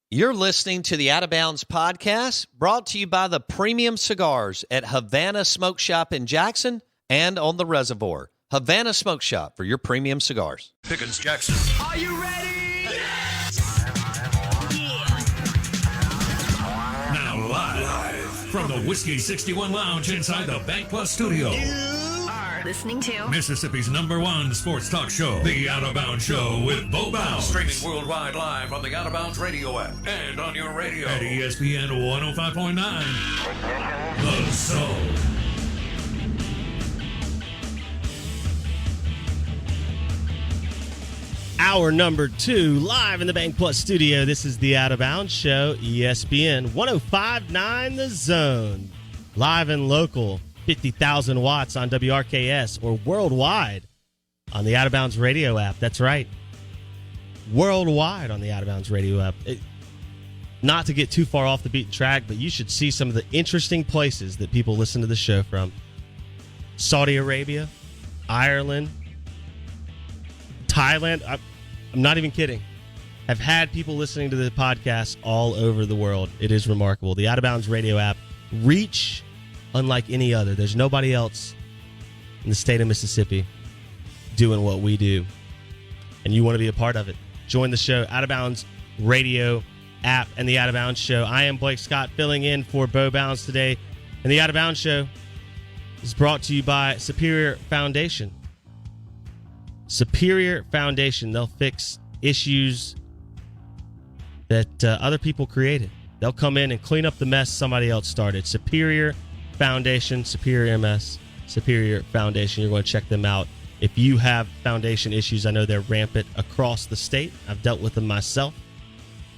You're listening to the Out of Bounds podcast, brought to you by the Premium Cigars at Havana Smoke Shop in Jackson and on the Reservoir. Havana Smoke Shop for your premium cigars. Pickens Jackson. Are you ready? Yes! Now live from the Whiskey 61 Lounge inside the Bank Plus studio. You are listening to Mississippi's #1 sports talk show, The Out of Bounds Show with Bo Bounds. Streaming worldwide live on the Out of Bounds radio app and on your radio at ESPN 105.9. The Zone. Hour number 2, live in the Bank Plus studio. This is the Out of Bounds Show, ESPN 105.9 The Zone. Live and local, 50,000 watts on WRKS or worldwide on the Out of Bounds radio app. That's right. Worldwide on the Out of Bounds radio app. Not to get too far off the beaten track, but you should see some of the interesting places that people listen to the show from. Saudi Arabia, Ireland, Thailand. I'm not even kidding. I've had people listening to the podcast all over the world. It is remarkable. The Out of Bounds radio app, reach unlike any other. There's nobody else in the state of Mississippi doing what we do. And you want to be a part of it. Join the show, Out of Bounds radio app and the Out of Bounds Show. I am Blake Scott, filling in for Bo Bounds today. And the Out of Bounds Show is brought to you by Superior Foundation. Superior Foundation. They'll fix issues that other people created. They'll come in and clean up the mess somebody else started. Superior Foundation, Superior MS, Superior Foundation. You're going to check them out. If you have foundation issues, I know they're rampant across the state. I've dealt with them myself.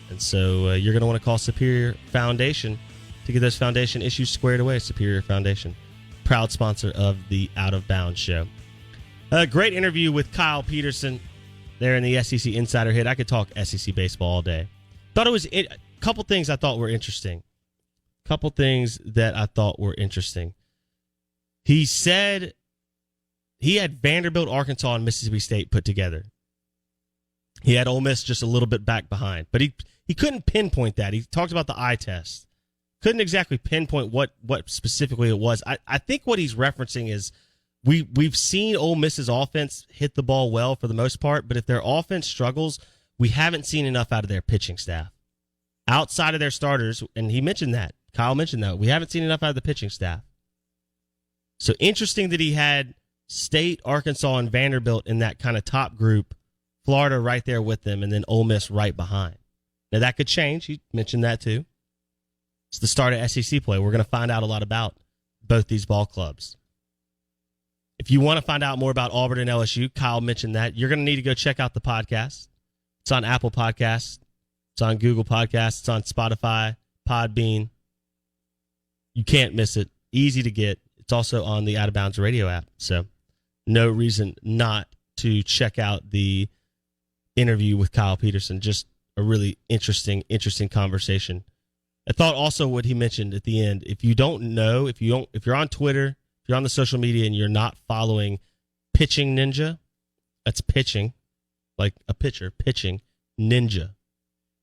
And so you're going to want to call Superior Foundation to get those foundation issues squared away. Superior Foundation, proud sponsor of the Out of Bounds Show. A great interview with Kyle Peterson there in the SEC Insider Hit. I could talk SEC baseball all day. Thought it was a couple things I thought were interesting. Couple things that I thought were interesting. He said he had Vanderbilt, Arkansas, and Mississippi State put together. He had Ole Miss just a little bit back behind, but he couldn't pinpoint that. He talked about the eye test. Couldn't exactly pinpoint what specifically it was. I think what he's referencing is we've seen Ole Miss's offense hit the ball well for the most part, but if their offense struggles, we haven't seen enough out of their pitching staff. Outside of their starters, and he mentioned that. Kyle mentioned that. We haven't seen enough out of the pitching staff. So interesting that he had State, Arkansas, and Vanderbilt in that kind of top group, Florida right there with them, and then Ole Miss right behind. Now, that could change. He mentioned that too. It's the start of SEC play. We're going to find out a lot about both these ball clubs. If you want to find out more about Auburn and LSU, Kyle mentioned that. You're going to need to go check out the podcast. It's on Apple Podcasts. It's on Google Podcasts. It's on Spotify, Podbean. You can't miss it. Easy to get. It's also on the Out of Bounds radio app. So no reason not to check out the interview with Kyle Peterson. Just a really interesting conversation. I thought also what he mentioned at the end, if you don't know, if you're on Twitter, you're on the social media and you're not following Pitching Ninja, that's pitching, like a pitcher, Pitching Ninja.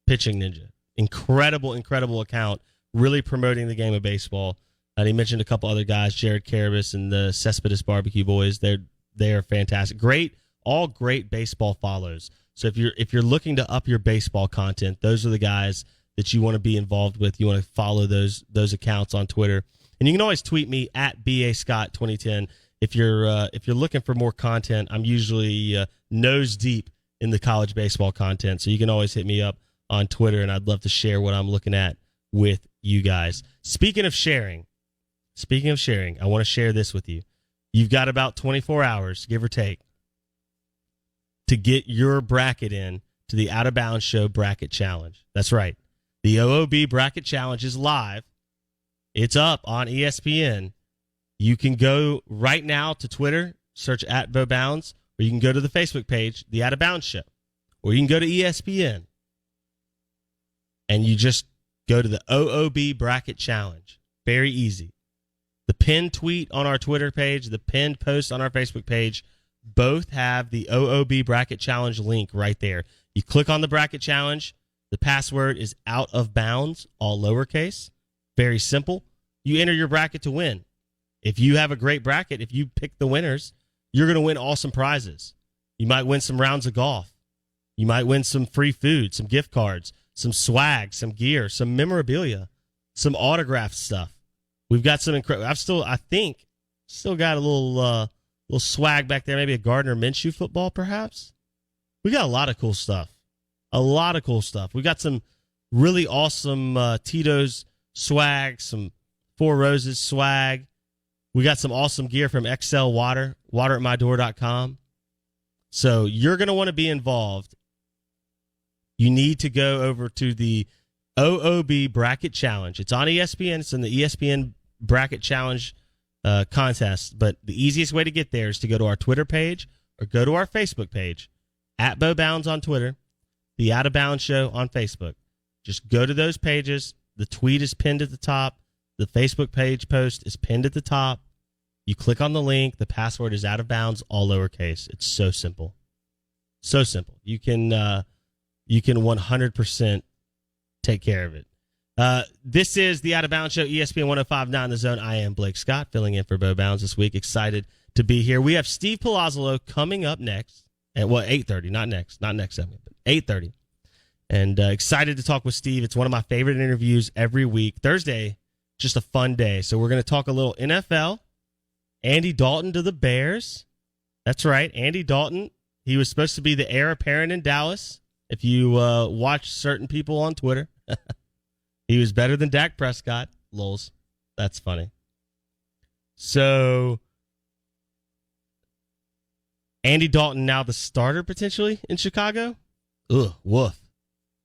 Pitching Ninja. Incredible account, really promoting the game of baseball. And he mentioned a couple other guys, Jared Carabas and the Cespedes Barbecue Boys. They are fantastic. All great baseball follows. So if you're looking to up your baseball content, those are the guys that you want to be involved with. You want to follow those accounts on Twitter. And you can always tweet me at BAScott2010 if you're looking for more content. I'm usually nose deep in the college baseball content, so you can always hit me up on Twitter, and I'd love to share what I'm looking at with you guys. Speaking of sharing, I want to share this with you. You've got about 24 hours, give or take, to get your bracket in to the Out of Bounds Show Bracket Challenge. That's right. The OOB Bracket Challenge is live. It's up on ESPN. You can go right now to Twitter, search at Bo Bounds, or you can go to the Facebook page, The Out of Bounds Show, or you can go to ESPN, and you just go to the OOB Bracket Challenge. Very easy. The pinned tweet on our Twitter page, the pinned post on our Facebook page, both have the OOB Bracket Challenge link right there. You click on the Bracket Challenge, The password is out of bounds, all lowercase. Very simple. You enter your bracket to win. If you have a great bracket, if you pick the winners, you're going to win awesome prizes. You might win some rounds of golf. You might win some free food, some gift cards, some swag, some gear, some memorabilia, some autographed stuff. We've got some incredible. I think, got a little swag back there. Maybe a Gardner Minshew football, perhaps. We got a lot of cool stuff. We got some really awesome Tito's swag, some Four Roses swag. We got some awesome gear from XL Water, wateratmydoor.com. So you're going to want to be involved. You need to go over to the OOB Bracket Challenge. It's on ESPN. It's in the ESPN Bracket Challenge contest. But the easiest way to get there is to go to our Twitter page or go to our Facebook page, at Bo Bounds on Twitter, the Out of Bounds Show on Facebook. Just go to those pages. The tweet is pinned at the top. The Facebook page post is pinned at the top. You click on the link. The password is out of bounds, all lowercase. It's so simple. So simple. You can 100% take care of it. This is the Out of Bounds Show, ESPN 105.9 The Zone. I am Blake Scott, filling in for Bo Bounds this week. Excited to be here. We have Steve Palazzolo coming up next at 8:30. Not next segment, but 8:30. And excited to talk with Steve. It's one of my favorite interviews every week. Thursday, just a fun day. So we're going to talk a little NFL. Andy Dalton to the Bears. That's right, Andy Dalton. He was supposed to be the heir apparent in Dallas. If you watch certain people on Twitter, he was better than Dak Prescott. Lols. That's funny. So, Andy Dalton now the starter potentially in Chicago? Ugh, woof.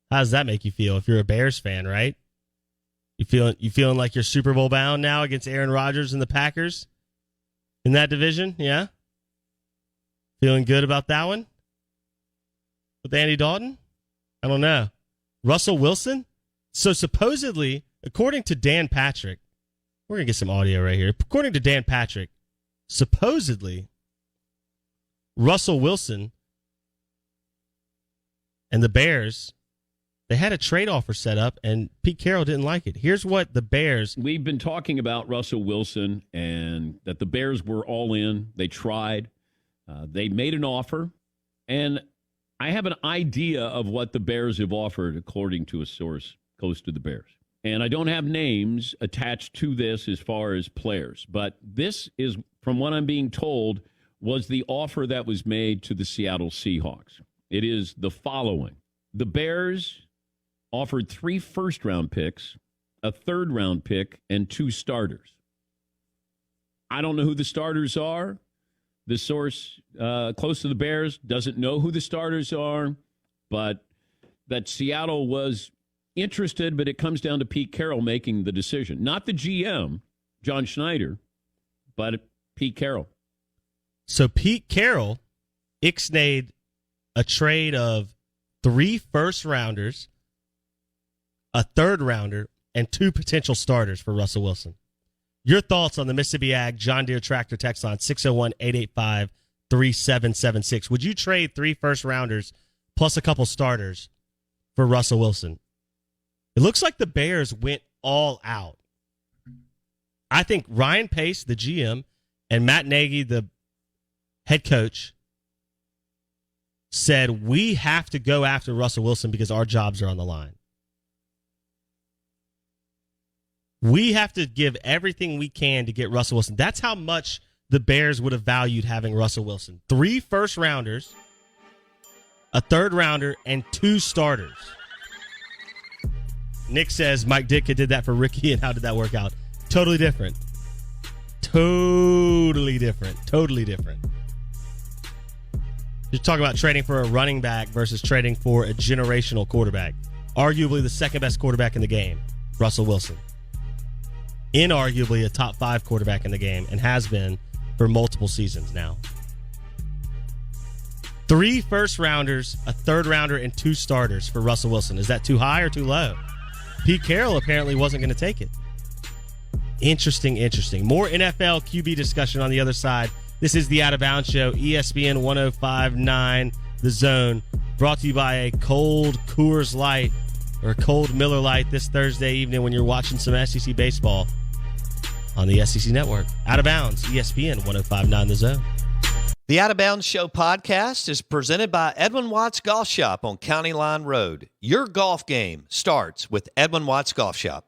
How does that make you feel if you're a Bears fan, right? You feeling like you're Super Bowl bound now against Aaron Rodgers and the Packers in that division? Yeah? Feeling good about that one? With Andy Dalton? I don't know. Russell Wilson? So supposedly, according to Dan Patrick, we're going to get some audio right here. According to Dan Patrick, supposedly, Russell Wilson and the Bears, they had a trade offer set up, and Pete Carroll didn't like it. Here's what the Bears... We've been talking about Russell Wilson and that the Bears were all in. They tried. They made an offer, and I have an idea of what the Bears have offered, according to a source close to the Bears. And I don't have names attached to this as far as players, but this is, from what I'm being told, was the offer that was made to the Seattle Seahawks. It is the following. The Bears offered 3 first-round picks, a third-round pick, and 2 starters. I don't know who the starters are. The source close to the Bears doesn't know who the starters are, but that Seattle was interested, but it comes down to Pete Carroll making the decision. Not the GM, John Schneider, but Pete Carroll. So Pete Carroll ixnayed a trade of 3 first-rounders, a third-rounder, and 2 potential starters for Russell Wilson. Your thoughts on the Mississippi Ag John Deere Tractor text line 601-885-3776. Would you trade 3 first-rounders plus a couple starters for Russell Wilson? It looks like the Bears went all out. I think Ryan Pace, the GM, and Matt Nagy, the head coach, said, we have to go after Russell Wilson because our jobs are on the line. We have to give everything we can to get Russell Wilson. That's how much the Bears would have valued having Russell Wilson. 3 first-rounders, a third-rounder, and 2 starters. Nick says Mike Ditka did that for Ricky, and how did that work out? Totally different. Totally different. Just talking about trading for a running back versus trading for a generational quarterback. Arguably the second-best quarterback in the game, Russell Wilson. Inarguably a top 5 quarterback in the game and has been for multiple seasons now. 3 first-rounders, a third-rounder, and 2 starters for Russell Wilson. Is that too high or too low? Pete Carroll apparently wasn't going to take it. Interesting. More NFL QB discussion on the other side. This is the Out of Bounds Show, ESPN 105.9 The Zone, brought to you by a cold Coors Light. or a cold Miller Lite this Thursday evening when you're watching some SEC baseball on the SEC Network. Out of Bounds, ESPN 105.9 The Zone. The Out of Bounds Show podcast is presented by Edwin Watts Golf Shop on County Line Road. Your golf game starts with Edwin Watts Golf Shop.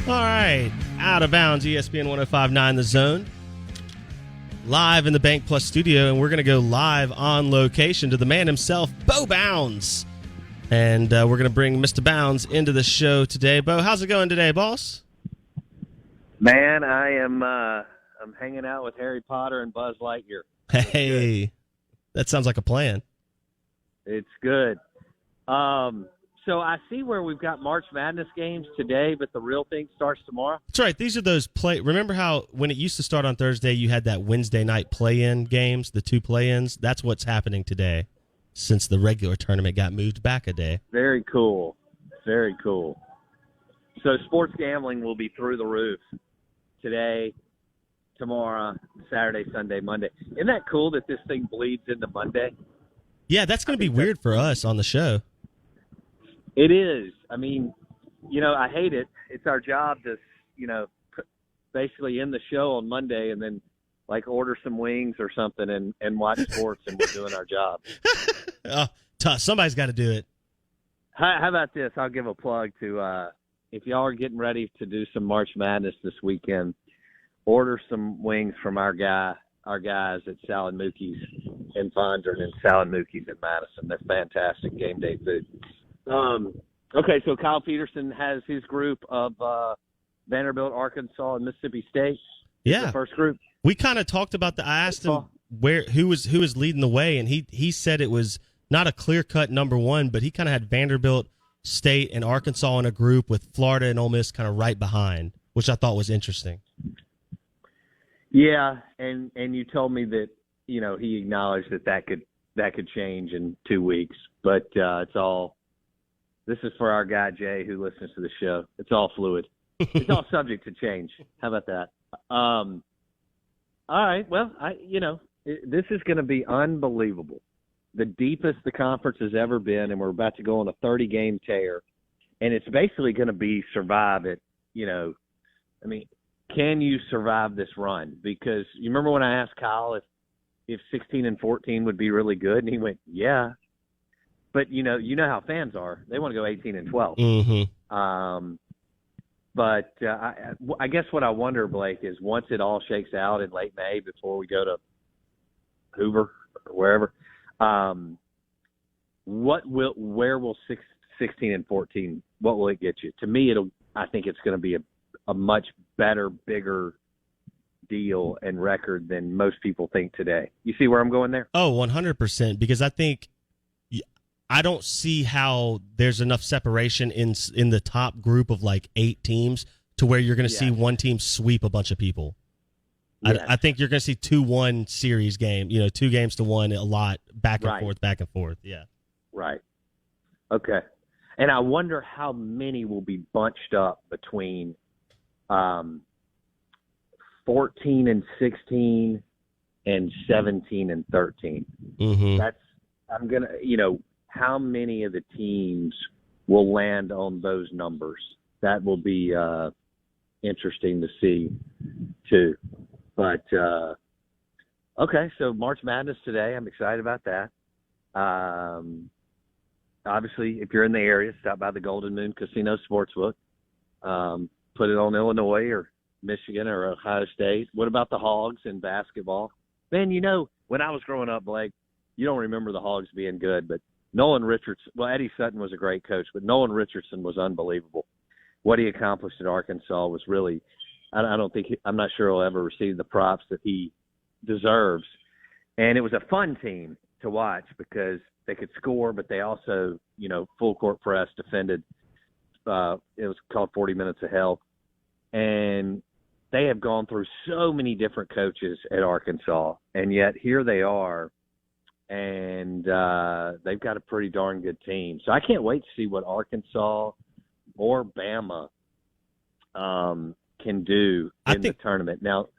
All right, Out of Bounds, ESPN 105.9 The Zone. Live in the Bank Plus studio, and we're going to go live on location to the man himself, Bo Bounds. And we're going to bring Mr. Bounds into the show today. Bo, how's it going today, boss? Man, I am I'm hanging out with Harry Potter and Buzz Lightyear. Hey, that sounds like a plan. It's good. So I see where we've got March Madness games today, but the real thing starts tomorrow. That's right. These are those Remember how when it used to start on Thursday, you had that Wednesday night play-in games, the two play-ins? That's what's happening today since the regular tournament got moved back a day. Very cool. Very cool. So sports gambling will be through the roof today, tomorrow, Saturday, Sunday, Monday. Isn't that cool that this thing bleeds into Monday? Yeah, that's going to be weird for us on the show. It is. I mean, I hate it. It's our job to, basically end the show on Monday and then, order some wings or something and watch sports, and we're doing our job. Tough. Somebody's got to do it. How about this? I'll give a plug to if y'all are getting ready to do some March Madness this weekend, order some wings from our guys at Salad Mookie's in Fondren and Salad Mookie's in Madison. They're fantastic game day food. Okay, so Kyle Peterson has his group of Vanderbilt, Arkansas, and Mississippi State. Yeah, the first group. We kind of talked about I asked him who was leading the way, and he said it was not a clear-cut number one, but he kind of had Vanderbilt, State, and Arkansas in a group with Florida and Ole Miss kind of right behind, which I thought was interesting. Yeah, and you told me that he acknowledged that could change in 2 weeks, but it's all. This is for our guy, Jay, who listens to the show. It's all fluid. It's all subject to change. How about that? All right. Well, this is going to be unbelievable. The deepest the conference has ever been, and we're about to go on a 30-game tear. And it's basically going to be survive it. Can you survive this run? Because you remember when I asked Kyle if 16-14 would be really good, and he went, yeah. But you know how fans are; they want to go 18-12. Mm-hmm. But I guess what I wonder, Blake, is once it all shakes out in late May, before we go to Hoover or wherever, where will 16-14? What will it get you? To me, I think it's going to be a much better, bigger deal and record than most people think today. You see where I'm going there? Oh, 100%. Because I don't see how there's enough separation in the top group of 8 teams to where you're going to see one team sweep a bunch of people. Yes. I think you're going to see 2-1 series game, 2 games to 1 a lot, back and forth. Yeah. Right. Okay. And I wonder how many will be bunched up between 14-16 and 17-13. Mm-hmm. How many of the teams will land on those numbers? That will be interesting to see, too. But, okay, so March Madness today. I'm excited about that. Obviously, if you're in the area, stop by the Golden Moon Casino Sportsbook. Put it on Illinois or Michigan or Ohio State. What about the Hogs in basketball? Man, when I was growing up, Blake, you don't remember the Hogs being good, but Nolan Richardson, Eddie Sutton was a great coach, but Nolan Richardson was unbelievable. What he accomplished at Arkansas was really, I'm not sure he'll ever receive the props that he deserves. And it was a fun team to watch because they could score, but they also, full court press, defended. It was called 40 Minutes of Hell. And they have gone through so many different coaches at Arkansas, and yet here they are and they've got a pretty darn good team. So I can't wait to see what Arkansas or Bama can do in the tournament. Now,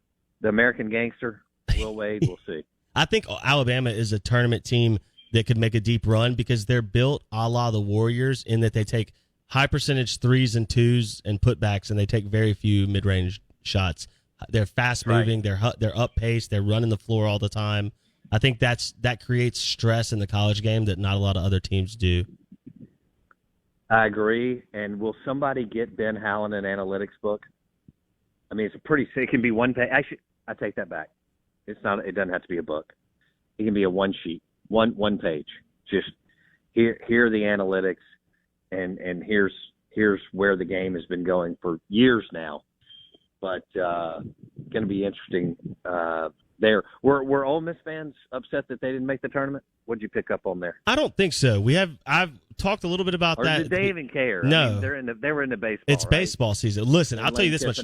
the American Gangster, Will Wade, we'll see. I think Alabama is a tournament team that could make a deep run because they're built a la the Warriors in that they take high percentage 3s and 2s and putbacks, and they take very few mid-range shots. They're fast moving. Right. They're up paced. They're running the floor all the time. I think that creates stress in the college game that not a lot of other teams do. I agree. And will somebody get Ben Howland an analytics book? I mean, it can be one page. Actually, I take that back. It doesn't have to be a book. It can be a one sheet, one page. Just here are the analytics, and here's where the game has been going for years now. But going to be interesting there. Were Ole Miss fans upset that they didn't make the tournament? What did you pick up on there? I don't think so. I've talked a little bit about that. Or did they even care? No, I mean, they were in the baseball. It's baseball season. Listen, I'll tell you this much: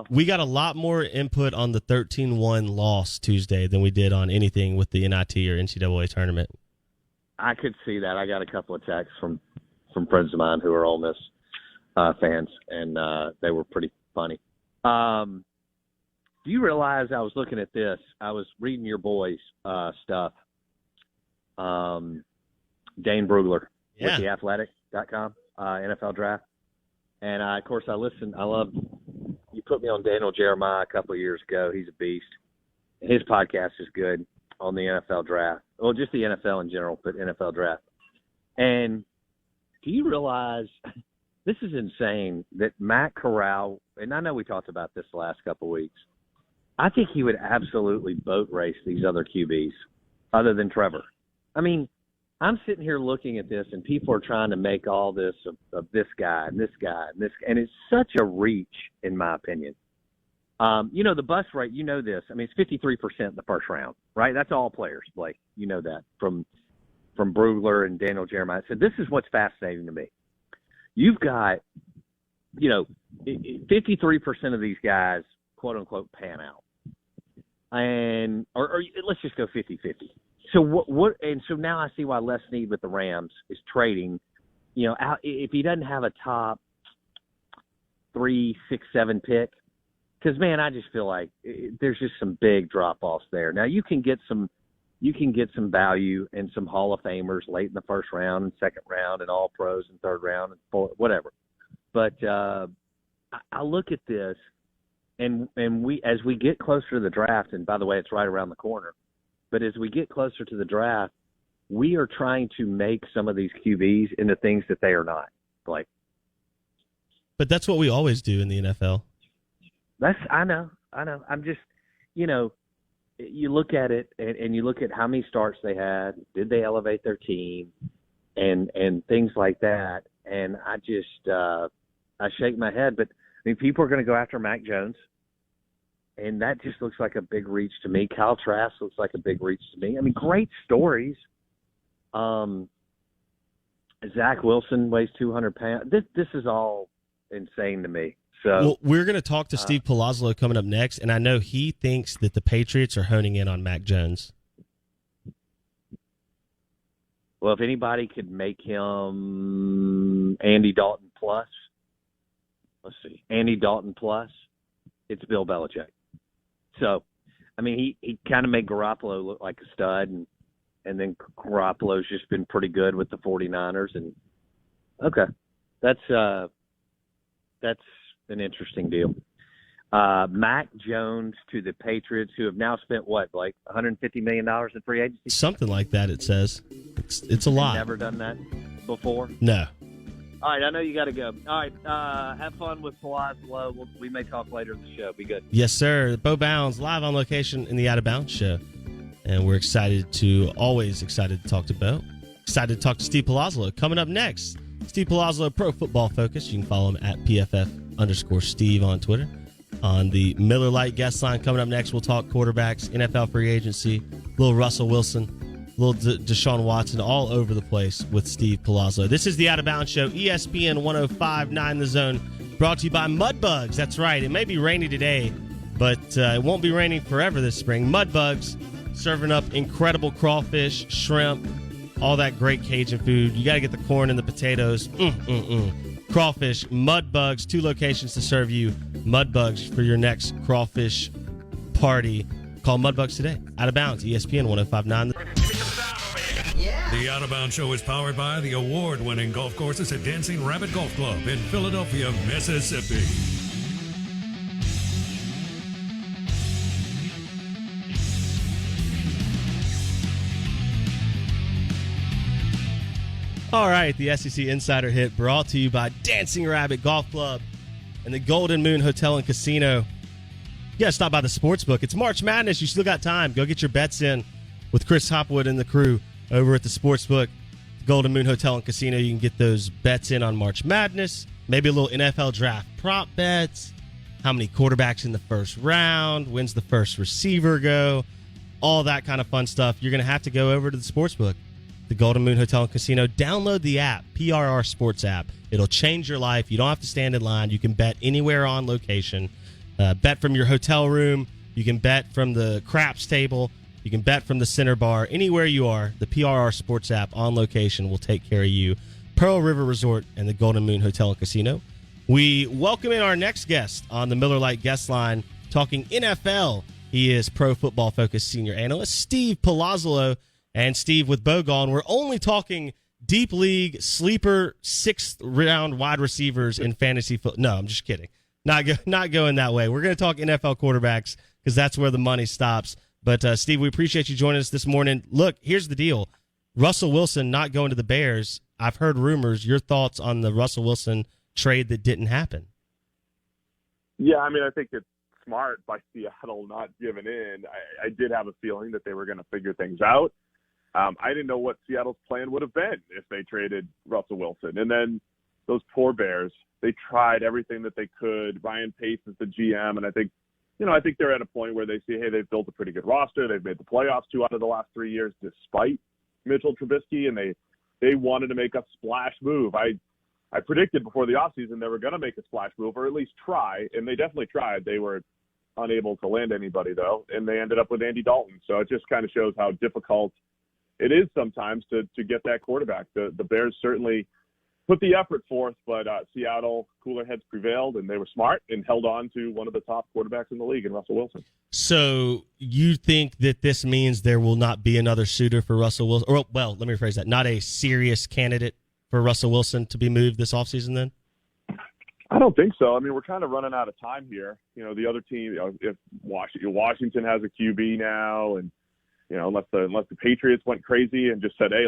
we got a lot more input on the 13-1 loss Tuesday than we did on anything with the NIT or NCAA tournament. I could see that. I got a couple of texts from friends of mine who are Ole Miss fans, and they were pretty funny. Do you realize I was looking at this? I was reading your boys' stuff. Dane Brugler with theathletic.com, NFL draft. And of course I listen. I love, you put me on Daniel Jeremiah a couple of years ago. He's a beast. His podcast is good on the NFL draft. Well, just the NFL in general, but NFL draft. And do you realize this is insane that Matt Corral, and I know we talked about this the last couple of weeks, I think he would absolutely boat race these other QBs other than Trevor. I mean, I'm sitting here looking at this, and people are trying to make all this of this guy and this guy and this, and it's such a reach, in my opinion. The bus rate, you know this. I mean, it's 53% in the first round, right? That's all players, Blake. You know that from Brugler and Daniel Jeremiah. So this is what's fascinating to me. You've got, 53% of these guys, quote unquote, pan out, and or let's just go 50-50. So what? And so now I see why Les Snead with the Rams is trading. Out, if he doesn't have a top 3, 6, 7 pick, because man, I just feel like there's just some big drop offs there. Now you can get some value and some Hall of Famers late in the first round and second round and all pros in third round and fourth, whatever. But I look at this, and as we get closer to the draft, and by the way, it's right around the corner. But as we get closer to the draft, we are trying to make some of these QBs into things that they are not. Like, but that's what we always do in the NFL. I know. I'm just, you look at it and you look at how many starts they had, did they elevate their team, and things like that. And I just, I shake my head. But I mean, people are going to go after Mac Jones. And that just looks like a big reach to me. Kyle Trask looks like a big reach to me. I mean, great stories. Zach Wilson weighs 200 pounds. This is all insane to me. So we're going to talk to Steve Palazzolo coming up next, and I know he thinks that the Patriots are honing in on Mac Jones. Well, if anybody could make him Andy Dalton plus, let's see, Andy Dalton plus, it's Bill Belichick. So, I mean, he kind of made Garoppolo look like a stud, and then Garoppolo's just been pretty good with the 49ers. And okay, that's an interesting deal. Mac Jones to the Patriots, who have now spent what, like $150 million in free agency? Something like that. It says it's a lot. Never done that before. No. All right, I know you got to go. All right, have fun with Palazzolo. We may talk later in the show. Be good. Yes, sir. Bo Bounds, live on location in the Out of Bounds show. And we're always excited to talk to Bo. Excited to talk to Steve Palazzolo. Coming up next, Steve Palazzolo, Pro Football Focus. You can follow him at PFF_Steve on Twitter. On the Miller Lite guest line coming up next, we'll talk quarterbacks, NFL free agency, little Russell Wilson, little Deshaun Watson, all over the place with Steve Palazzolo. This is the Out of Bounds Show, ESPN 105.9 The Zone, brought to you by Mudbugs. That's right. It may be rainy today, but it won't be raining forever this spring. Mudbugs, serving up incredible crawfish, shrimp, all that great Cajun food. You got to get the corn and the potatoes. Crawfish, mud bugs, 2 locations to serve you mud bugs for your next crawfish party. Call Mud Bugs today. Out of Bounds, ESPN 105.9. The Out of Bounds Show is powered by the award-winning golf courses at Dancing Rabbit Golf Club in Philadelphia, Mississippi. All right, the SEC Insider Hit brought to you by Dancing Rabbit Golf Club and the Golden Moon Hotel and Casino. You got to stop by the Sportsbook. It's March Madness. You still got time. Go get your bets in with Chris Hopwood and the crew over at the Sportsbook, the Golden Moon Hotel and Casino. You can get those bets in on March Madness, maybe a little NFL draft prop bets, how many quarterbacks in the first round, when's the first receiver go, all that kind of fun stuff. You're going to have to go over to the Sportsbook, the Golden Moon Hotel and Casino. Download the app, PRR Sports app. It'll change your life. You don't have to stand in line. You can bet anywhere on location. Bet from your hotel room. You can bet from the craps table. You can bet from the center bar. Anywhere you are, the PRR Sports app on location will take care of you. Pearl River Resort and the Golden Moon Hotel and Casino. We welcome in our next guest on the Miller Lite guest line, talking NFL. He is Pro Football Focus senior analyst, Steve Palazzolo. And Steve, with Bo gone, we're only talking deep league, sleeper, 6th-round wide receivers in fantasy football. No, I'm just kidding. Not going that way. We're going to talk NFL quarterbacks because that's where the money stops. But, Steve, we appreciate you joining us this morning. Look, here's the deal. Russell Wilson not going to the Bears. I've heard rumors. Your thoughts on the Russell Wilson trade that didn't happen? Yeah, I mean, I think it's smart by Seattle not giving in. I did have a feeling that they were going to figure things out. I didn't know what Seattle's plan would have been if they traded Russell Wilson. And then those poor Bears, they tried everything that they could. Ryan Pace is the GM, and I think they're at a point where they see, hey, they've built a pretty good roster. They've made the playoffs 2 out of the last 3 years despite Mitchell Trubisky, and they wanted to make a splash move. I predicted before the offseason they were going to make a splash move, or at least try, and they definitely tried. They were unable to land anybody, though, and they ended up with Andy Dalton. So it just kind of shows how difficult it is sometimes to get that quarterback. The Bears certainly put the effort forth, but Seattle, cooler heads prevailed, and they were smart and held on to one of the top quarterbacks in the league in Russell Wilson. So you think that this means there will not be another suitor for Russell Wilson? Or, well, let me rephrase that. Not a serious candidate for Russell Wilson to be moved this offseason then? I don't think so. I mean, we're kind of running out of time here. The other team, if Washington has a QB now, and unless the Patriots went crazy and just said, hey,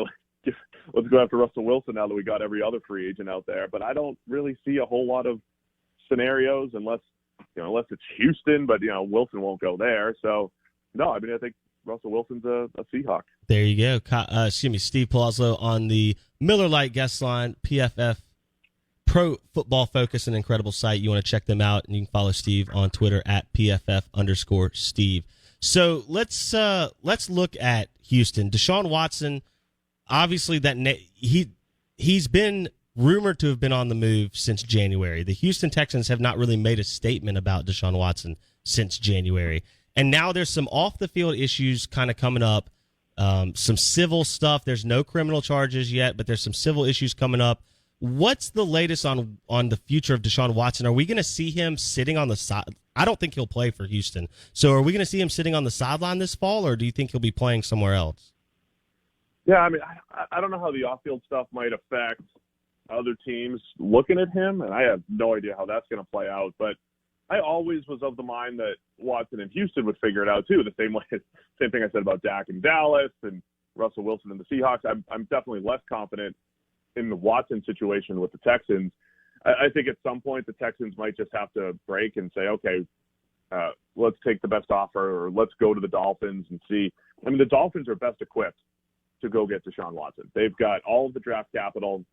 let's go after Russell Wilson now that we got every other free agent out there. But I don't really see a whole lot of scenarios unless it's Houston, but Wilson won't go there. So no, I mean, I think Russell Wilson's a Seahawk. There you go. Steve Palazzolo on the Miller Lite guest line, PFF Pro Football Focus, an incredible site. You want to check them out, and you can follow Steve on Twitter at PFF_Steve. So let's look at Houston. Deshaun Watson, obviously he's been rumored to have been on the move since January. The Houston Texans have not really made a statement about Deshaun Watson since January. And now there's some off-the-field issues kind of coming up, some civil stuff. There's no criminal charges yet, but there's some civil issues coming up. What's the latest on the future of Deshaun Watson? Are we going to see him sitting on the side? I don't think he'll play for Houston. So are we going to see him sitting on the sideline this fall, or do you think he'll be playing somewhere else? Yeah, I mean, I don't know how the off-field stuff might affect other teams looking at him, and I have no idea how that's going to play out. But I always was of the mind that Watson and Houston would figure it out too. The same thing I said about Dak in Dallas and Russell Wilson and the Seahawks. I'm definitely less confident in the Watson situation with the Texans. I think at some point the Texans might just have to break and say, okay, let's take the best offer, or let's go to the Dolphins and see. I mean, the Dolphins are best equipped to go get Deshaun Watson. They've got all of the draft capital.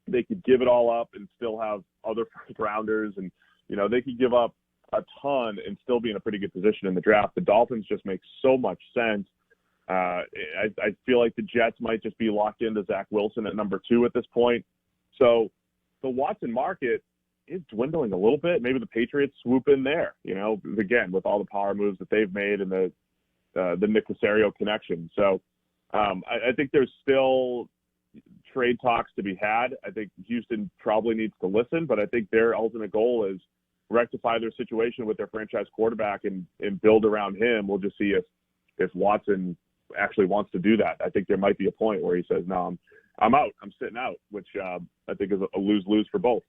They could give it all up and still have other first rounders, and they could give up a ton and still be in a pretty good position in the draft. The Dolphins just make so much sense. I feel like the Jets might just be locked into Zach Wilson at number 2 at this point. So the Watson market is dwindling a little bit. Maybe the Patriots swoop in there, again, with all the power moves that they've made and the the Nick Caserio connection. So I think there's still trade talks to be had. I think Houston probably needs to listen, but I think their ultimate goal is rectify their situation with their franchise quarterback and build around him. We'll just see if Watson actually wants to do that. I think there might be a point where he says, no, I'm out. I'm sitting out, which I think is a lose-lose for both.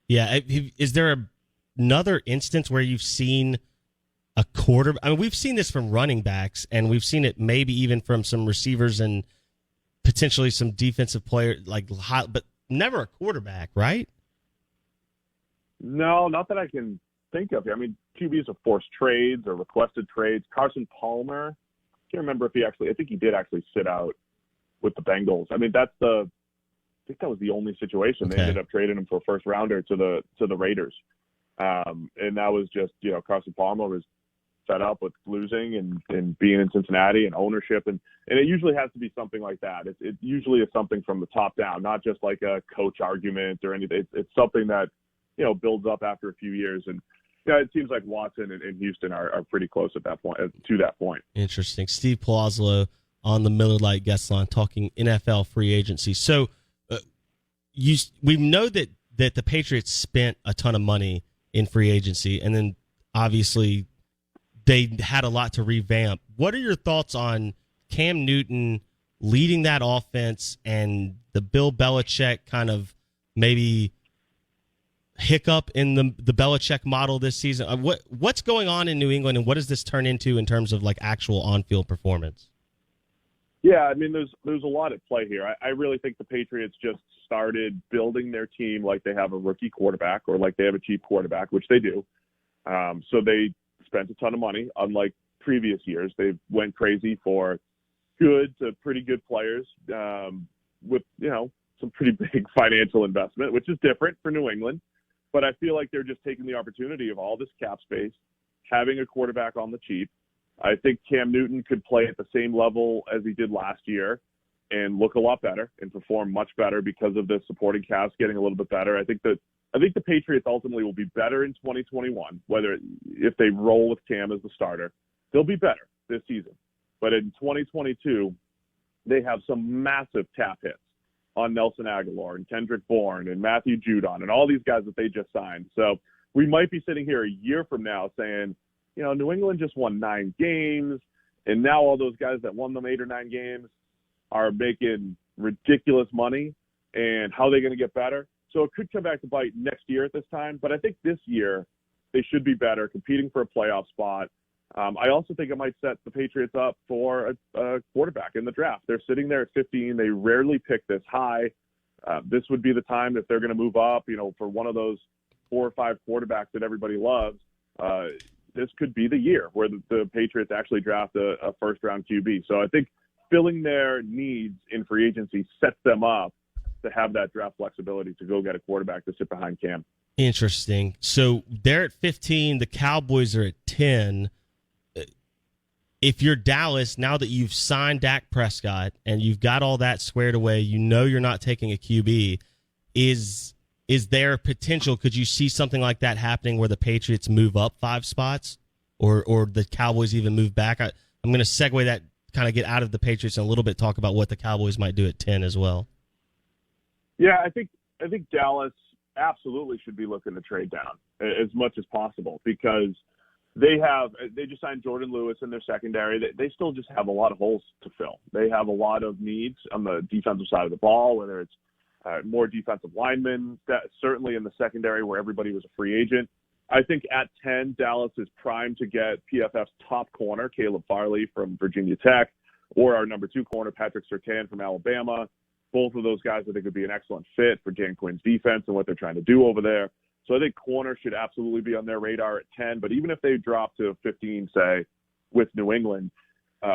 Yeah. Is there another instance where you've seen a quarterback? I mean, we've seen this from running backs, and we've seen it maybe even from some receivers and potentially some defensive players, but never a quarterback, right? No, not that I can think of. I mean, QBs have forced trades or requested trades. Carson Palmer, I can't remember if I think he did actually sit out with the Bengals. I mean, I think that was the only situation. Okay. They ended up trading him for a first rounder to the Raiders. And that was just, Carson Palmer was fed up with losing and being in Cincinnati and ownership. And it usually has to be something like that. It usually is something from the top down, not just like a coach argument or anything. It's something that, builds up after a few years. And it seems like Watson and Houston are pretty close at that point, to that point. Interesting. Steve Palazzolo on the Miller Lite guest line talking NFL free agency. So we know that the Patriots spent a ton of money in free agency, and then obviously they had a lot to revamp. What are your thoughts on Cam Newton leading that offense and the Bill Belichick kind of maybe hiccup in the Belichick model this season? What's going on in New England, and what does this turn into in terms of like actual on-field performance? Yeah, I mean, there's a lot at play here. I really think the Patriots just started building their team like they have a rookie quarterback or like they have a cheap quarterback, which they do. So they spent a ton of money, unlike previous years. They went crazy for good to pretty good players with, some pretty big financial investment, which is different for New England. But I feel like they're just taking the opportunity of all this cap space, having a quarterback on the cheap. I think Cam Newton could play at the same level as he did last year and look a lot better and perform much better because of the supporting cast getting a little bit better. I think the Patriots ultimately will be better in 2021, if they roll with Cam as the starter. They'll be better this season. But in 2022, they have some massive cap hits on Nelson Aguilar and Kendrick Bourne and Matthew Judon and all these guys that they just signed. So we might be sitting here a year from now saying, New England just won 9 games, and now all those guys that won them 8 or 9 games are making ridiculous money, and how are they going to get better? So it could come back to bite next year at this time, but I think this year they should be better, competing for a playoff spot. I also think it might set the Patriots up for a quarterback in the draft. They're sitting there at 15. They rarely pick this high. This would be the time if they're going to move up, for one of those 4 or 5 quarterbacks that everybody loves. This could be the year where the Patriots actually draft a first-round QB. So I think filling their needs in free agency sets them up to have that draft flexibility to go get a quarterback to sit behind Cam. Interesting. So they're at 15. The Cowboys are at 10. If you're Dallas, now that you've signed Dak Prescott and you've got all that squared away, you're not taking a QB, is there potential? Could you see something like that happening where the Patriots move up 5 spots or the Cowboys even move back? I'm going to segue that, kind of get out of the Patriots and a little bit talk about what the Cowboys might do at 10 as well. Yeah, I think Dallas absolutely should be looking to trade down as much as possible because they just signed Jordan Lewis in their secondary. They still just have a lot of holes to fill. They have a lot of needs on the defensive side of the ball, whether it's more defensive linemen, certainly in the secondary where everybody was a free agent. I think at 10, Dallas is primed to get PFF's top corner, Caleb Farley from Virginia Tech, or our number 2 corner, Patrick Surtain from Alabama. Both of those guys I think would be an excellent fit for Dan Quinn's defense and what they're trying to do over there. So I think corner should absolutely be on their radar at 10. But even if they drop to 15, say, with New England,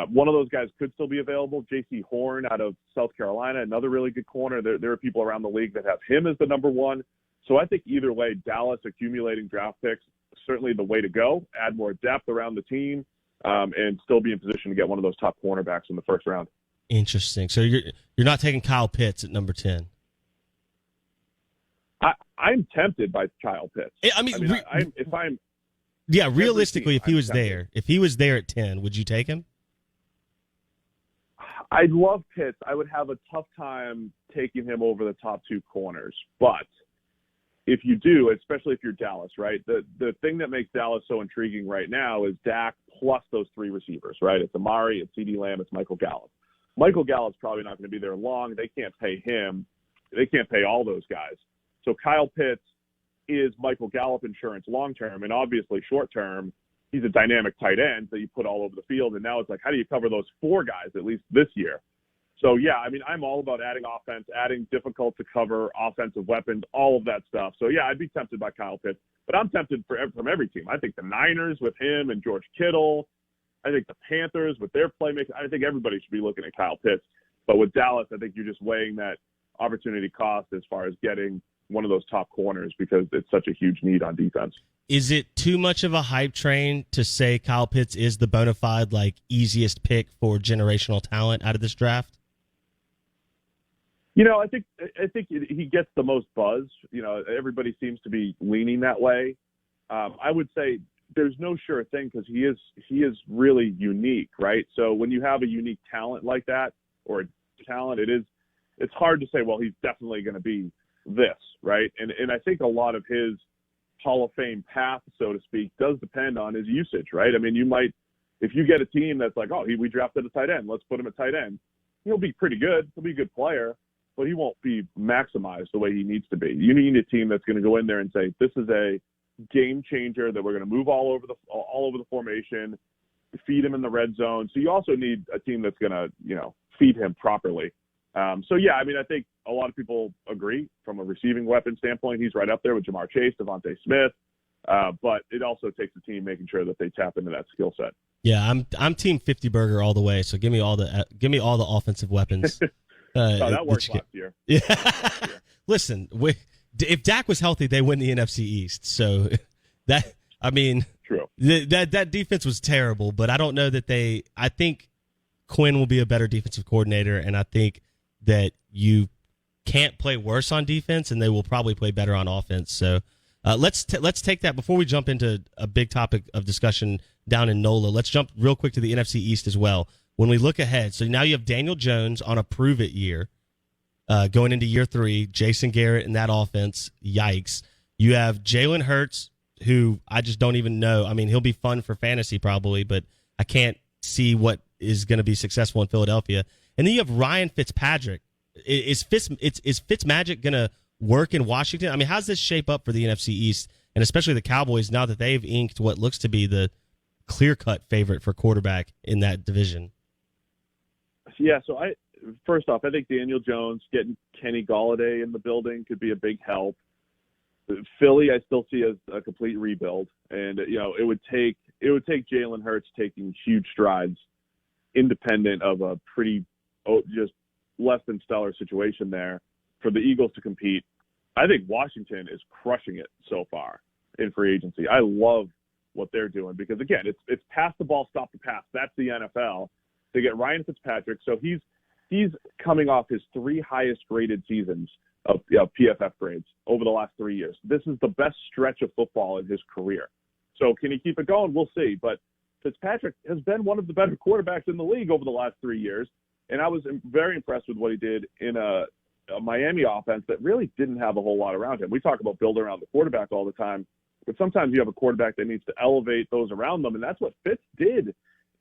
one of those guys could still be available. J.C. Horn out of South Carolina, another really good corner. There are people around the league that have him as the number 1. So I think either way, Dallas accumulating draft picks, certainly the way to go. Add more depth around the team and still be in position to get one of those top cornerbacks in the first round. Interesting. So you're not taking Kyle Pitts at number 10. I'm tempted by Kyle Pitts. Realistically, if he was there at 10, would you take him? I love Pitts. I would have a tough time taking him over the top two corners. But if you do, especially if you're Dallas, right, the thing that makes Dallas so intriguing right now is Dak plus those three receivers, right? It's Amari, it's CeeDee Lamb, it's Michael Gallup. Michael Gallup's probably not going to be there long. They can't pay him. They can't pay all those guys. So Kyle Pitts is Michael Gallup insurance long-term, and obviously short-term, he's a dynamic tight end that you put all over the field, and now it's like, how do you cover those four guys, at least this year? So, yeah, I mean, I'm all about adding offense, adding difficult-to-cover offensive weapons, all of that stuff. So, yeah, I'd be tempted by Kyle Pitts, but I'm tempted from every team. I think the Niners with him and George Kittle. I think the Panthers with their playmakers. I think everybody should be looking at Kyle Pitts. But with Dallas, I think you're just weighing that opportunity cost as far as getting one of those top corners because it's such a huge need on defense. Is it too much of a hype train to say Kyle Pitts is the bona fide, easiest pick for generational talent out of this draft? I think he gets the most buzz. Everybody seems to be leaning that way. I would say there's no sure thing because he is really unique, right? So when you have a unique talent like that or a talent, it's hard to say, well, he's definitely going to be this, right? And I think a lot of his Hall of Fame path, so to speak, does depend on his usage, right? I mean, you might, if you get a team that's like, oh, we drafted a tight end, let's put him at tight end. He'll be pretty good. He'll be a good player, but he won't be maximized the way he needs to be. You need a team that's going to go in there and say, this is a game changer that we're going to move all over the formation, feed him in the red zone. So you also need a team that's going to, feed him properly. So, yeah, I mean, I think a lot of people agree from a receiving weapon standpoint. He's right up there with Jamar Chase, Devontae Smith. But it also takes the team making sure that they tap into that skill set. Yeah, I'm team 50 burger all the way. So give me all the offensive weapons. That worked last year. Yeah. Listen, if Dak was healthy, they win the NFC East. So true. That defense was terrible, but I don't know that I think Quinn will be a better defensive coordinator, and I think that you can't play worse on defense, and they will probably play better on offense. So let's take that before we jump into a big topic of discussion down in NOLA. Let's jump real quick to the NFC East as well. When we look ahead, so now you have Daniel Jones on a prove-it year going into year 3, Jason Garrett in that offense, yikes. You have Jalen Hurts, who I just don't even know. I mean, he'll be fun for fantasy probably, but I can't see what is going to be successful in Philadelphia. And then you have Ryan Fitzpatrick. Is Fitzmagic going to work in Washington? I mean, how's this shape up for the NFC East, and especially the Cowboys now that they've inked what looks to be the clear-cut favorite for quarterback in that division? Yeah, so first off, I think Daniel Jones getting Kenny Golladay in the building could be a big help. Philly, I still see as a complete rebuild, and it would take Jalen Hurts taking huge strides, independent of a pretty just less than stellar situation there, for the Eagles to compete. I think Washington is crushing it so far in free agency. I love what they're doing because again, it's pass the ball, stop the pass. That's the NFL. They get Ryan Fitzpatrick, so he's coming off his 3 highest graded seasons of PFF grades over the last 3 years. This is the best stretch of football in his career. So can he keep it going? We'll see. But Fitzpatrick has been one of the better quarterbacks in the league over the last 3 years, and I was very impressed with what he did in a Miami offense that really didn't have a whole lot around him. We talk about building around the quarterback all the time, but sometimes you have a quarterback that needs to elevate those around them, and that's what Fitz did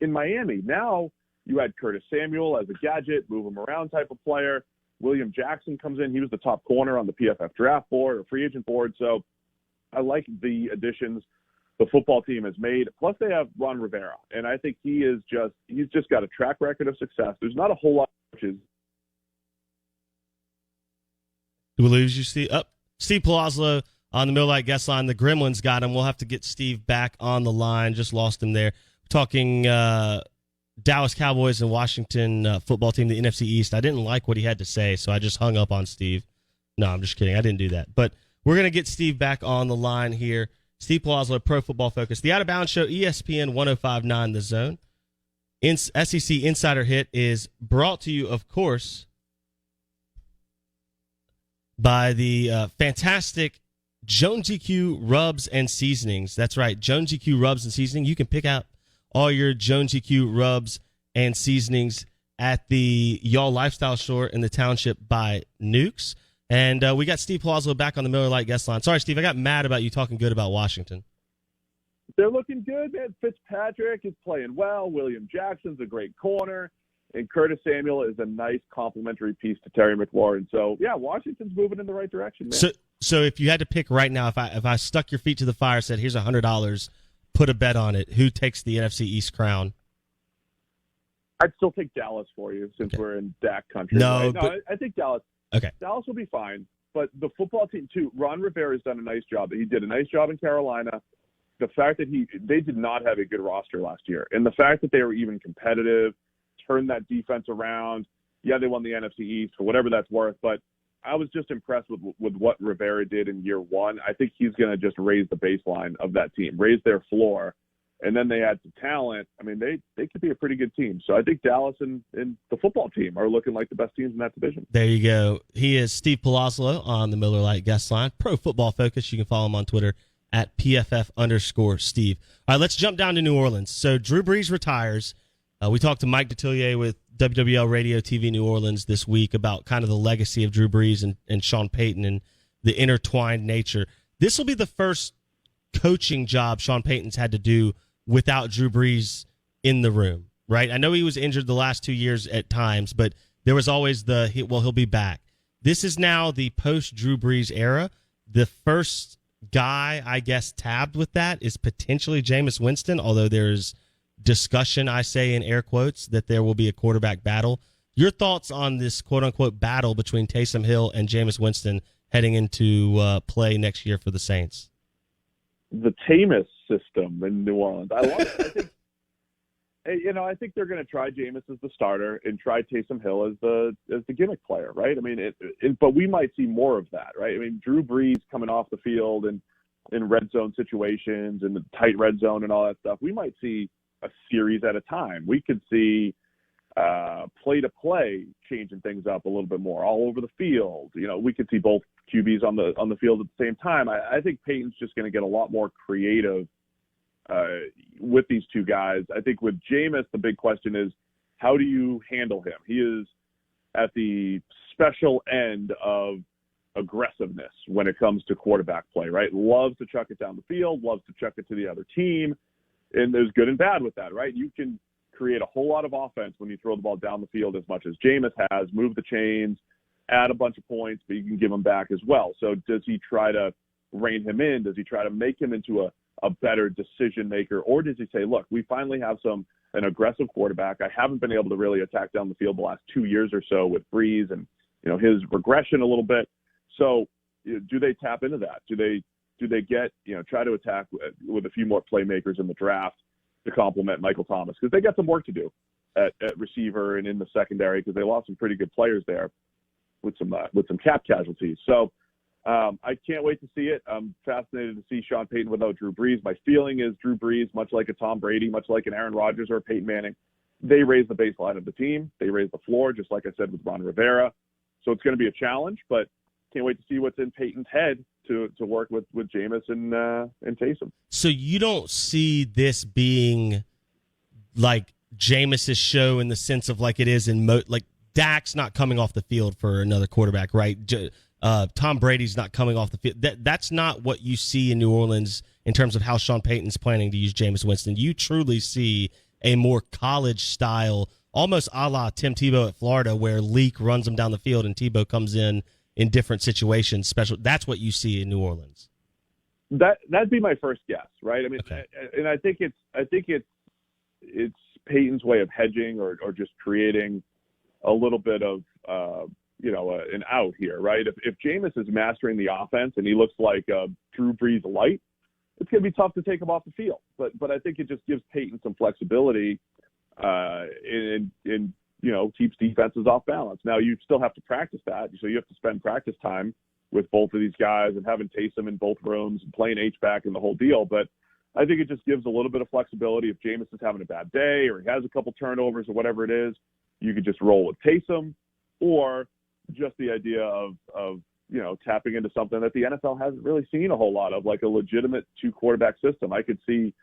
in Miami. Now you had Curtis Samuel as a gadget, move him around type of player. William Jackson comes in. He was the top corner on the PFF draft board or free agent board. So I like the additions the football team has made. Plus they have Ron Rivera, and I think he's just got a track record of success. There's not a whole lot of coaches. Do we lose you, Steve? Steve Palazzolo on the Miller Lite guest line. The Gremlins got him. We'll have to get Steve back on the line. Just lost him there. Talking Dallas Cowboys and Washington football team, the NFC East. I didn't like what he had to say, so I just hung up on Steve. No, I'm just kidding. I didn't do that. But we're going to get Steve back on the line here. Steve Palazzolo, Pro Football Focus. The Out of Bounds Show, ESPN 105.9 The Zone. SEC Insider Hit is brought to you, of course, by the fantastic Jones EQ Rubs and Seasonings. That's right, Jones EQ Rubs and Seasoning. You can pick out all your Jones EQ Rubs and Seasonings at the Y'all Lifestyle Store in the Township by Nukes. And we got Steve Palazzolo back on the Miller Lite guest line. Sorry, Steve, I got mad about you talking good about Washington. They're looking good, man. Fitzpatrick is playing well. William Jackson's a great corner. And Curtis Samuel is a nice complementary piece to Terry McLaurin. So, yeah, Washington's moving in the right direction, man. So if you had to pick right now, if I stuck your feet to the fire, said, here's $100, put a bet on it, who takes the NFC East crown? I'd still take Dallas for you since we're in Dak country. No, right? I think Dallas. Okay. Dallas will be fine. But the football team, too, Ron Rivera's done a nice job. He did a nice job in Carolina. The fact that they did not have a good roster last year, and the fact that they were even competitive, turned that defense around. Yeah, they won the NFC East for whatever that's worth, but I was just impressed with what Rivera did in year one. I think he's going to just raise the baseline of that team, raise their floor, and then they add some talent. I mean, they could be a pretty good team. So I think Dallas and the football team are looking like the best teams in that division. There you go. He is Steve Palazzolo on the Miller Lite guest line. Pro Football Focus. You can follow him on Twitter at PFF_Steve. All right, let's jump down to New Orleans. So Drew Brees retires. We talked to Mike Detillier with WWL Radio TV New Orleans this week about kind of the legacy of Drew Brees and Sean Payton and the intertwined nature. This will be the first coaching job Sean Payton's had to do without Drew Brees in the room, right? I know he was injured the last 2 years at times, but there was always he'll be back. This is now the post-Drew Brees era. The first guy, I guess, tabbed with that is potentially Jameis Winston, although there's discussion, I say in air quotes, that there will be a quarterback battle. Your thoughts on this quote-unquote battle between Taysom Hill and Jameis Winston heading into play next year for the Saints? The Jameis system in New Orleans. I love it. I think they're going to try Jameis as the starter and try Taysom Hill as the gimmick player, right? I mean, but we might see more of that, right? I mean, Drew Brees coming off the field and in red zone situations and the tight red zone and all that stuff. We might see a series at a time. We could see play to play changing things up a little bit more all over the field. We could see both QBs on the field at the same time. I think Payton's just going to get a lot more creative with these two guys. I think with Jameis, the big question is, how do you handle him? He is at the special end of aggressiveness when it comes to quarterback play, right? Loves to chuck it down the field, loves to chuck it to the other team, and there's good and bad with that, right? You can create a whole lot of offense when you throw the ball down the field as much as Jameis has, move the chains, add a bunch of points, but you can give them back as well. So does he try to rein him in? Does he try to make him into a better decision maker? Or does he say, look, we finally have an aggressive quarterback. I haven't been able to really attack down the field the last 2 years or so with Brees and his regression a little bit. So do they tap into that? Do they get, try to attack with a few more playmakers in the draft to complement Michael Thomas? Because they got some work to do at receiver and in the secondary, because they lost some pretty good players there with some cap casualties. So I can't wait to see it. I'm fascinated to see Sean Payton without Drew Brees. My feeling is Drew Brees, much like a Tom Brady, much like an Aaron Rodgers or a Peyton Manning, they raise the baseline of the team. They raise the floor, just like I said with Ron Rivera. So it's going to be a challenge, but can't wait to see what's in Peyton's head to work with Jameis and Taysom. So you don't see this being like Jameis's show in the sense of like it is in like Dak's not coming off the field for another quarterback, right? Tom Brady's not coming off the field. That's not what you see in New Orleans in terms of how Sean Payton's planning to use Jameis Winston. You truly see a more college style, almost a la Tim Tebow at Florida, where Leak runs him down the field and Tebow comes in different situations. Special. That's what you see in New Orleans. That'd be my first guess, right? I mean, okay. And I think it's Payton's way of hedging or just creating a little bit of an out here, right? If Jameis is mastering the offense and he looks like Drew Brees light, it's going to be tough to take him off the field. But I think it just gives Payton some flexibility and keeps defenses off balance. Now, you still have to practice that, so you have to spend practice time with both of these guys and having Taysom in both rooms and playing H-back and the whole deal. But I think it just gives a little bit of flexibility. If Jameis is having a bad day or he has a couple turnovers or whatever it is, you could just roll with Taysom, or just the idea of tapping into something that the NFL hasn't really seen a whole lot of, like a legitimate two-quarterback system. I could see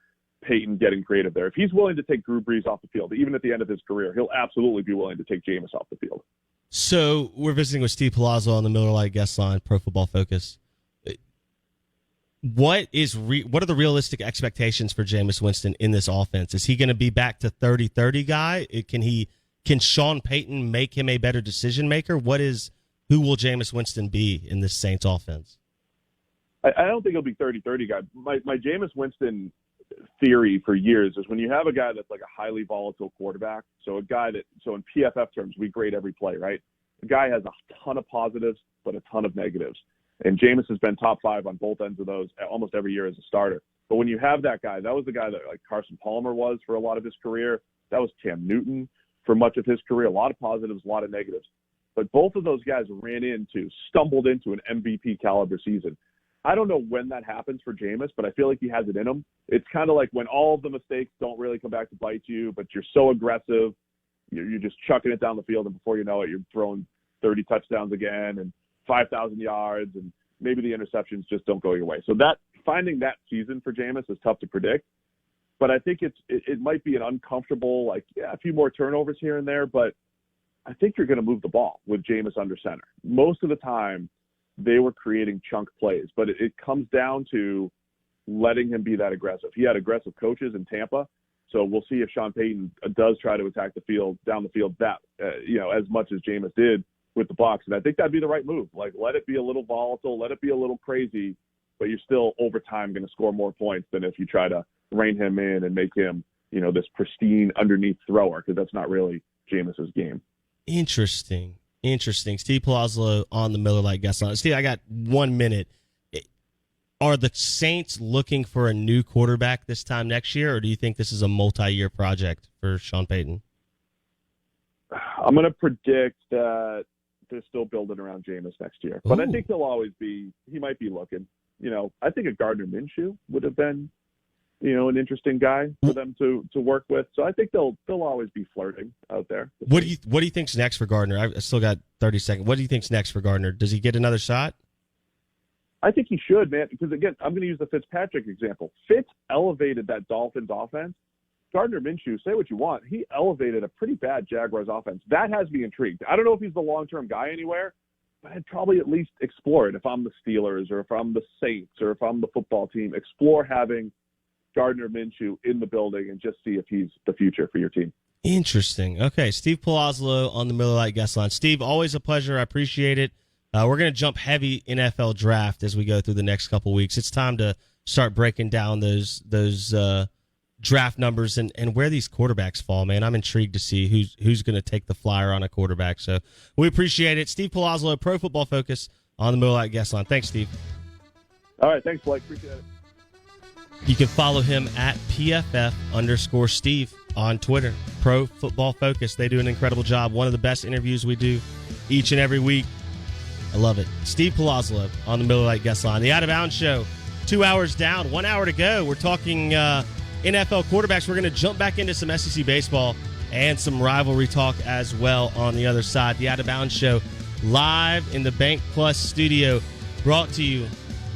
Payton getting creative there. If he's willing to take Drew Brees off the field, even at the end of his career, he'll absolutely be willing to take Jameis off the field. So we're visiting with Steve Palazzolo on the Miller Lite guest line, Pro Football Focus. What are the realistic expectations for Jameis Winston in this offense? Is he going to be back to 30-30 guy? Can Sean Payton make him a better decision maker? Who will Jameis Winston be in this Saints offense? I don't think he'll be 30-30 guy. My Jameis Winston theory for years is when you have a guy that's like a highly volatile quarterback, so in PFF terms, we grade every play, right? The guy has a ton of positives, but a ton of negatives. And Jameis has been top 5 on both ends of those almost every year as a starter. But when you have that guy, that was the guy that like Carson Palmer was for a lot of his career. That was Cam Newton for much of his career. A lot of positives, a lot of negatives. But both of those guys stumbled into an MVP caliber season. I don't know when that happens for Jameis, but I feel like he has it in him. It's kind of like when all of the mistakes don't really come back to bite you, but you're so aggressive, you're just chucking it down the field, and before you know it, you're throwing 30 touchdowns again and 5,000 yards, and maybe the interceptions just don't go your way. So finding that season for Jameis is tough to predict, but I think it might be an uncomfortable, a few more turnovers here and there, but I think you're going to move the ball with Jameis under center. Most of the time, they were creating chunk plays, but it comes down to letting him be that aggressive. He had aggressive coaches in Tampa, so we'll see if Sean Payton does try to attack the field, down the field, as much as Jameis did with the Bucs. And I think that'd be the right move. Like, let it be a little volatile, let it be a little crazy, but you're still over time going to score more points than if you try to rein him in and make him, this pristine underneath thrower, because that's not really Jameis's game. Interesting. Steve Palazzolo on the Miller Lite guest line. Steve, I got 1 minute. Are the Saints looking for a new quarterback this time next year, or do you think this is a multi-year project for Sean Payton? I'm going to predict that they're still building around Jameis next year. But I think he might be looking. I think a Gardner Minshew would have been, an interesting guy for them to work with. So I think they'll always be flirting out there. What do you think's next for Gardner? I still got 30 seconds. What do you think's next for Gardner? Does he get another shot? I think he should, man, because, again, I'm going to use the Fitzpatrick example. Fitz elevated that Dolphins offense. Gardner Minshew, say what you want, he elevated a pretty bad Jaguars offense. That has me intrigued. I don't know if he's the long-term guy anywhere, but I'd probably at least explore it if I'm the Steelers or if I'm the Saints or if I'm the football team. Explore having Gardner Minshew in the building and just see if he's the future for your team. Interesting. Okay, Steve Palazzolo on the Miller Lite guest line. Steve, always a pleasure. I appreciate it. We're going to jump heavy NFL draft as we go through the next couple weeks. It's time to start breaking down those draft numbers and where these quarterbacks fall, man. I'm intrigued to see who's going to take the flyer on a quarterback. So we appreciate it. Steve Palazzolo, Pro Football Focus on the Miller Lite guest line. Thanks, Steve. All right. Thanks, Blake. Appreciate it. You can follow him at PFF_Steve on Twitter. Pro Football Focus. They do an incredible job. One of the best interviews we do each and every week. I love it. Steve Palazzolo on the Miller Lite guest line. The Out of Bounds Show, 2 hours down, 1 hour to go. We're talking NFL quarterbacks. We're going to jump back into some SEC baseball and some rivalry talk as well on the other side. The Out of Bounds Show live in the Bank Plus studio, brought to you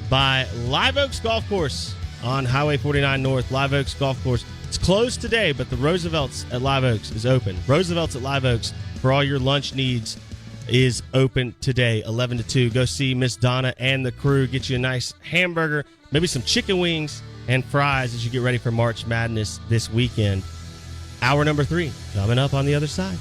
by Live Oaks Golf Course on Highway 49 North. Live Oaks Golf Course. It's closed today, but the Roosevelt's at Live Oaks is open. Roosevelt's at Live Oaks for all your lunch needs is open today, 11 to 2. Go see Miss Donna and the crew. Get you a nice hamburger, maybe some chicken wings and fries as you get ready for March Madness this weekend. Hour number 3 coming up on the other side.